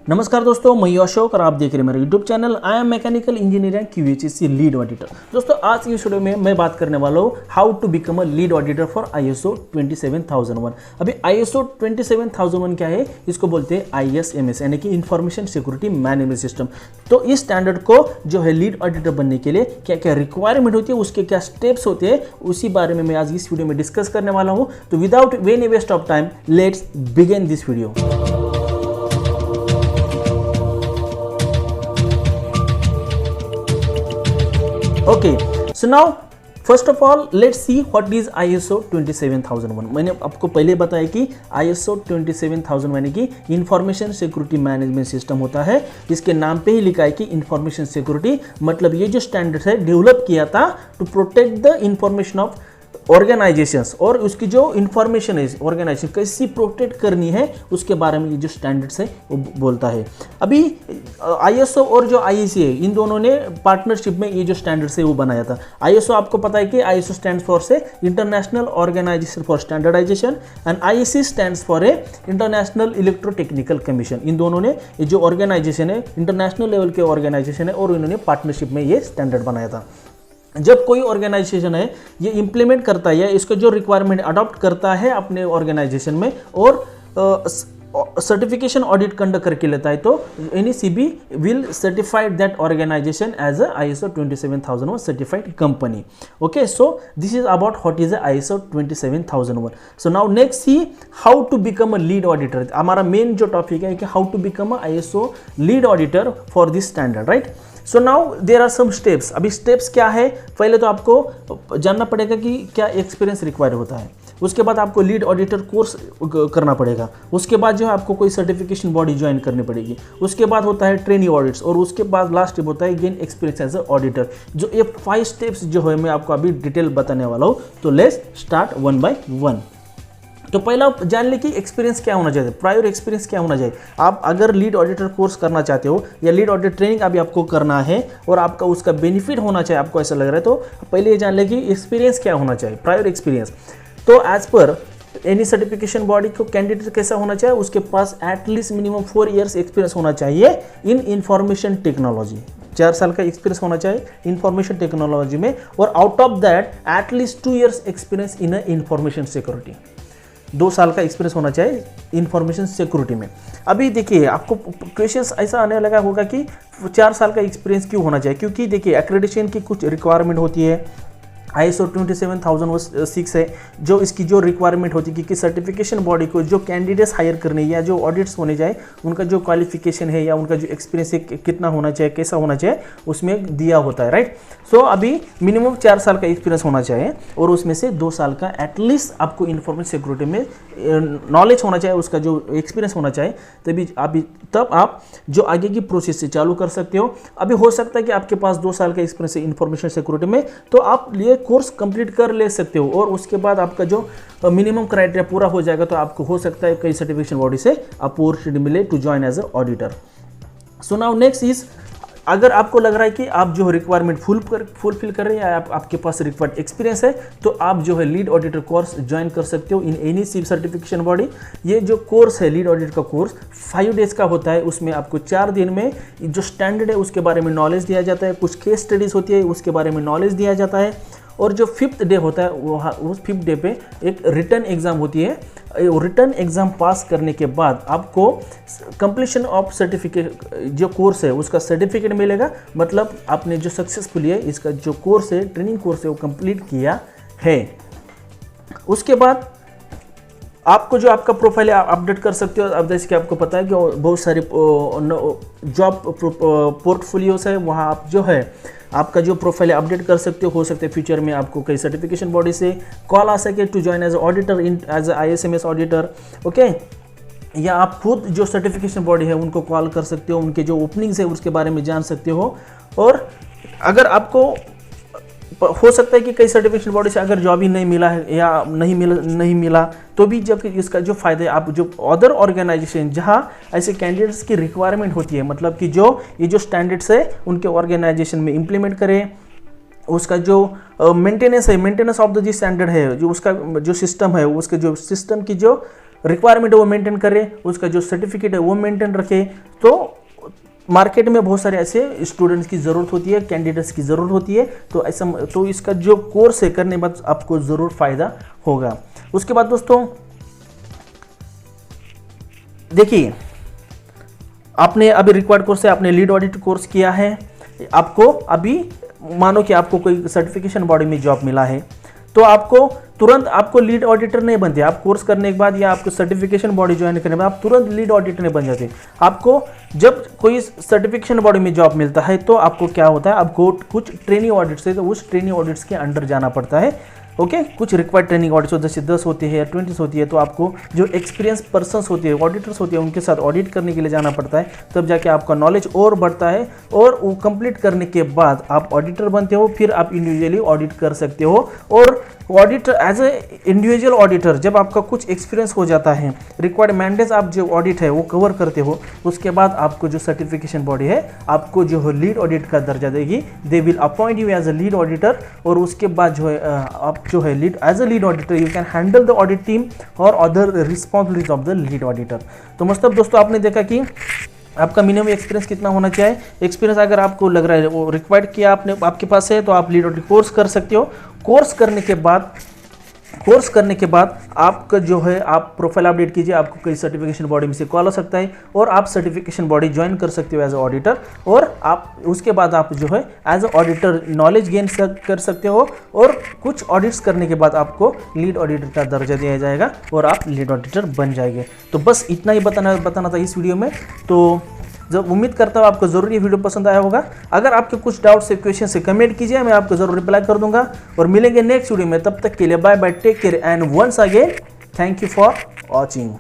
नमस्कार दोस्तों, मैं अशोक और आप देख रहे हैं मेरा YouTube channel I am mechanical engineering QHSE lead auditor. दोस्तों आज की वीडियो में मैं बात करने वाला हूँ how to become a lead auditor for ISO 27001। अभी ISO 27001 क्या है, इसको बोलते हैं ISMS यानी कि इंफॉर्मेशन सिक्योरिटी मैनेजमेंट सिस्टम। तो इस स्टैंडर्ड को जो है लीड ऑडिटर बनने के लिए क्या क्या रिक्वायरमेंट होती है, उसके क्या स्टेप्स होते हैं, उसी बारे में मैं आज इस वीडियो में डिस्कस करने वाला हूँ। तो without any waste of time let's begin this video. Okay, so now first of all let's see what is ISO 27001। मैंने आपको पहले बताया कि ISO 27001 यानी कि इंफॉर्मेशन सिक्योरिटी मैनेजमेंट सिस्टम होता है। इसके नाम पे ही लिखा है कि इंफॉर्मेशन सिक्योरिटी, मतलब ये जो स्टैंडर्ड है डेवलप किया था to protect the information of organisations, और उसकी जो इंफॉर्मेशन है ऑर्गेनाइजेशन कैसी प्रोटेक्ट करनी है उसके बारे में ये जो स्टैंडर्ड्स है वो बोलता है। अभी ISO और जो IEC है, इन दोनों ने पार्टनरशिप में ये जो स्टैंडर्ड्स है वो बनाया था। ISO आपको पता है कि ISO स्टैंड्स फॉर से international organisation for standardisation and IEC stands for a international electrotechnical commission. इन दोनों ने ये जो ऑर्गेनाइजेशन है इंटरनेशनल लेवल के ऑर्गेनाइजेशन है और इन्होंने पार्टनरशिप में ये स्टैंडर्ड बनाया था। जब कोई ऑर्गेनाइजेशन है ये इंप्लीमेंट करता है या इसको जो रिक्वायरमेंट अडॉप्ट करता है अपने ऑर्गेनाइजेशन में और सर्टिफिकेशन ऑडिट कंडक्ट करके लेता है, तो NECB will certified that organisation as a ISO 27001 certified company. Okay, so this is about what is ISO 27001। So now next see how to become a lead auditor. हमारा main जो topic है कि how to become a ISO lead auditor for this standard, right. So now there are some steps. अभी steps क्या है, पहले तो आपको जानना पड़ेगा कि क्या एक्सपीरियंस रिक्वायर होता है। उसके बाद आपको लीड ऑडिटर कोर्स करना पड़ेगा। उसके बाद जो है आपको कोई सर्टिफिकेशन बॉडी ज्वाइन करनी पड़ेगी। उसके बाद होता है ट्रेनिंग ऑडिट्स और उसके बाद लास्ट स्टेप होता है gain experience as a auditor. जो ये 5 स्टेप्स जो है मैं आपको अभी डिटेल बताने वाला हूँ। तो let's start one by one. तो पहला जान ले कि एक्सपीरियंस क्या होना चाहिए, प्रायर एक्सपीरियंस क्या होना चाहिए। आप अगर लीड ऑडिटर कोर्स करना चाहते हो या लीड ऑडिटर ट्रेनिंग अभी आपको करना है और आपका उसका बेनिफिट होना चाहिए, आपको ऐसा लग रहा है, तो पहले ये जान ले कि एक्सपीरियंस क्या होना चाहिए, प्रायर एक्सपीरियंस। तो as per any certification body को कैंडिडेट कैसा होना चाहिए, उसके पास एटलीस्ट मिनिमम 4 इयर्स एक्सपीरियंस होना चाहिए इन इंफॉर्मेशन टेक्नोलॉजी। 4 साल का एक्सपीरियंस होना चाहिए इंफॉर्मेशन टेक्नोलॉजी में, और out of that at least 2 years experience in information security. 2 साल का एक्सपीरियंस होना चाहिए इंफॉर्मेशन सिक्योरिटी में। अभी देखिए आपको क्वेश्चंस ऐसा आने लगा होगा कि 4 साल का एक्सपीरियंस क्यों होना चाहिए, क्योंकि देखिए एक्रेडिटेशन की कुछ रिक्वायरमेंट होती है। ISO 27006 है जो इसकी जो रिक्वायरमेंट होती है कि सर्टिफिकेशन बॉडी को जो कैंडिडेट्स हायर करने या जो ऑडिट्स होने जाए उनका जो क्वालिफिकेशन है या उनका जो एक्सपीरियंस है कितना होना चाहिए, कैसा होना चाहिए, उसमें दिया होता है, राइट। सो अभी मिनिमम 4 साल का एक्सपीरियंस होना चाहिए और उसमें से 2 साल का एटलीस्ट आपको इंफॉर्मेशन सिक्योरिटी में नॉलेज होना चाहिए, उसका जो एक्सपीरियंस होना चाहिए, तब आप जो आगे की प्रोसेस से चालू कर सकते हो। अभी हो सकता है कि आपके पास 2 साल का एक्सपीरियंस है इंफॉर्मेशन सिक्योरिटी में, तो आप ये कोर्स कंप्लीट कर ले सकते हो और उसके बाद आपका जो मिनिमम क्राइटेरिया पूरा हो जाएगा तो आपको हो सकता है कई सर्टिफिकेशन बॉडी से अपॉर्चुनिटी मिले to join as a auditor. So now next is, अगर आपको लग रहा है कि आप जो रिक्वायरमेंट फुलफिल कर रहे हैं या आपके पास रिक्वायर्ड एक्सपीरियंस है, तो आप जो है लीड ऑडिटर कोर्स ज्वाइन कर सकते हो इन एनी सर्टिफिकेशन बॉडी। ये जो कोर्स है लीड ऑडिटर का कोर्स 5 डेज का होता है। उसमें आपको 4 दिन में जो स्टैंडर्ड है उसके बारे में नॉलेज दिया जाता है, कुछ केस स्टडीज होती है उसके बारे में नॉलेज दिया जाता है, और जो 5th डे होता है उस 5th डे पे एक रिटर्न एग्जाम होती है। रिटर्न एग्जाम पास करने के बाद आपको कंप्लीशन ऑफ सर्टिफिकेट जो कोर्स है उसका सर्टिफिकेट मिलेगा, मतलब आपने जो सक्सेसफुली है इसका जो कोर्स है ट्रेनिंग कोर्स है वो कंप्लीट किया है। उसके बाद आपको जो आपका प्रोफाइल है अपडेट कर सकते हो। अब जैसे कि आपको पता है कि बहुत सारे जॉब पोर्टफोलियोस है, वहाँ आप जो है आपका जो प्रोफाइल है अपडेट कर सकते हो सकता है फ्यूचर में आपको कई सर्टिफिकेशन बॉडी से कॉल आ सके to join as auditor in as ISMS auditor. Okay, या आप खुद जो सर्टिफिकेशन बॉडी है उनको कॉल कर सकते हो, उनके जो ओपनिंग्स है उसके बारे में जान सकते हो। और अगर आपको हो सकता है कि कई सर्टिफिकेशन बॉडी से अगर जॉब ही नहीं मिला है या नहीं मिला तो भी जब इसका जो फायदा आप जो अदर ऑर्गेनाइजेशन जहां ऐसे कैंडिडेट्स की रिक्वायरमेंट होती है, मतलब कि जो ये जो स्टैंडर्ड्स है उनके ऑर्गेनाइजेशन में इंप्लीमेंट करें, उसका जो मेंटेनेंस है, maintenance of the G standard है, जो उसका जो सिस्टम है उसके जो सिस्टम की जो रिक्वायरमेंट है वो मेंटेन करे, उसका जो सर्टिफिकेट है वो मेंटेन रखे। तो मार्केट में बहुत सारे ऐसे स्टूडेंट्स की ज़रूरत होती है, कैंडिडेट्स की ज़रूरत होती है, तो ऐसा तो इसका जो कोर्स है करने के बाद आपको ज़रूर फ़ायदा होगा। उसके बाद दोस्तों देखिए, आपने अभी रिक्वायर्ड कोर्स है, आपने लीड ऑडिट कोर्स किया है, आपको अभी मानो कि आपको कोई सर्टिफिकेशन बॉडी में जॉब मिला है, तो आपको तुरंत आपको लीड ऑडिटर नहीं बनते। आप कोर्स करने के बाद या आपको सर्टिफिकेशन बॉडी ज्वाइन करने के बाद आप तुरंत लीड ऑडिटर नहीं बन जाते। आपको जब कोई सर्टिफिकेशन बॉडी में जॉब मिलता है तो आपको क्या होता है, आपको कुछ ट्रेनिंग ऑडिट्स है, तो उस ट्रेनिंग ऑडिट्स के अंडर जाना पड़ता है। ओके, कुछ रिक्वायर्ड ट्रेनिंग ऑडिट्स हो, जैसे 10 होती है या 20 होती है, तो आपको जो एक्सपीरियंस पर्सन्स होती है, ऑडिटर्स होती है, उनके साथ ऑडिट करने के लिए जाना पड़ता है। तब जाके आपका नॉलेज और बढ़ता है, और वो कंप्लीट करने के बाद आप ऑडिटर बनते हो। फिर आप इंडिविजुअली ऑडिट कर सकते हो। और auditor as a individual auditor जब आपका कुछ एक्सपीरियंस हो जाता है, रिक्वायर्ड मैंडेट्स आप जो ऑडिट है वो कवर करते हो, उसके बाद आपको जो सर्टिफिकेशन बॉडी है आपको जो है लीड ऑडिट का दर्जा देगी। They will appoint you as a lead auditor, और उसके बाद जो है आप जो है lead as a lead auditor you can handle the audit team और other responsibilities of the lead auditor. तो मतलब दोस्तों आपने देखा कि आपका मिनिमम एक्सपीरियंस कितना होना चाहिए। एक्सपीरियंस अगर आपको लग रहा है वो रिक्वायर्ड किया आपने आपके पास है, तो आप लीड ऑडिट कोर्स कर सकते हो। कोर्स करने के बाद आपका जो है आप प्रोफाइल अपडेट कीजिए, आपको कई सर्टिफिकेशन बॉडी में से कॉल हो सकता है, और आप सर्टिफिकेशन बॉडी ज्वाइन कर सकते हो एज अ ऑडिटर। और आप उसके बाद आप जो है as a auditor knowledge gain कर सकते हो, और कुछ ऑडिट्स करने के बाद आपको लीड ऑडिटर का दर्जा दिया जाएगा और आप लीड ऑडिटर बन जाएंगे। तो बस इतना ही बताना था इस वीडियो में। तो जब उम्मीद करता हूँ आपको ज़रूर ये वीडियो पसंद आया होगा। अगर आपके कुछ डाउट्स है, क्वेश्चन से कमेंट कीजिए, मैं आपको ज़रूर रिप्लाई कर दूंगा। और मिलेंगे नेक्स्ट वीडियो में, तब तक के लिए bye bye, take care and once again thank you for watching.